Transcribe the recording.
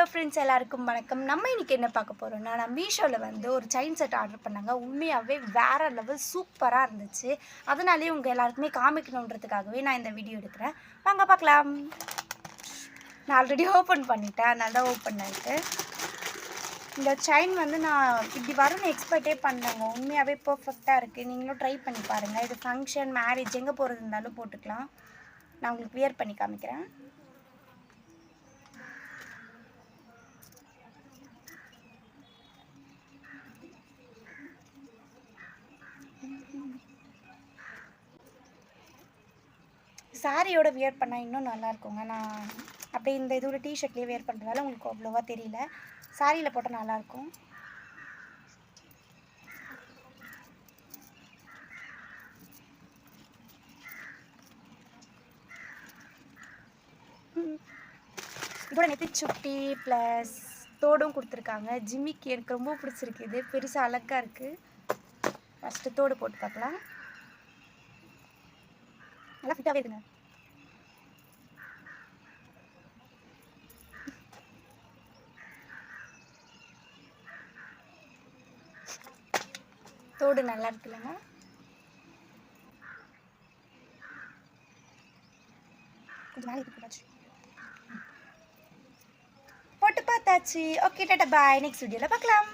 Hello friends, எல்லாருக்கும் வணக்கம். நம்ம இன்றைக்கி என்ன பார்க்க போகிறோம்னா, நான் மீஷோவில் வந்து ஒரு செயின் செட் ஆர்டர் பண்ணாங்க. உண்மையாகவே வேறு லெவல் சூப்பராக இருந்துச்சு. அதனாலேயே உங்கள் எல்லாருக்குமே காமிக்கணுன்றதுக்காகவே நான் இந்த வீடியோ எடுக்கிறேன். வாங்க பார்க்கலாம். நான் ஆல்ரெடி ஓப்பன் பண்ணிட்டேன், அதனால தான் ஓப்பன் ஆகிட்டு. இந்த செயின் வந்து நான் இப்படி வரும்னு எக்ஸ்பெக்டே பண்ணேங்க. உண்மையாகவே பர்ஃபெக்டாக இருக்குது. நீங்களும் ட்ரை பண்ணி பாருங்கள். இது ஃபங்க்ஷன், மேரேஜ் எங்கே போகிறது இருந்தாலும் போட்டுக்கலாம். நான் உங்களுக்கு வியர் பண்ணி காமிக்கிறேன். சாரியோட வியர் பண்ணால் இன்னும் நல்லாயிருக்குங்க. நான் அப்படியே இந்த இதோட டிஷர்ட்லேயே வியர் பண்ணுறதால உங்களுக்கு அவ்வளோவா தெரியல. சாரியில் போட்டால் நல்லாயிருக்கும். இதோட நெத்திச்சுட்டி ப்ளஸ் தோடும் கொடுத்துருக்காங்க. ஜிம்மிக்கு எனக்கு ரொம்ப பிடிச்சிருக்கு. இது பெருசாக அழகாக இருக்குது. ஃபஸ்ட்டு தோடு போட்டு பார்க்கலாம். நல்லா ஃபிட்டாகவே இருக்குங்க. தோடு நல்லா இருக்குல்லங்க. கொஞ்சம் நாளைக்கு போட்டாச்சு, போட்டு பார்த்தாச்சு. ஓகே, டாடா பாய். நெக்ஸ்ட் வீடியோவில் பார்க்கலாம்.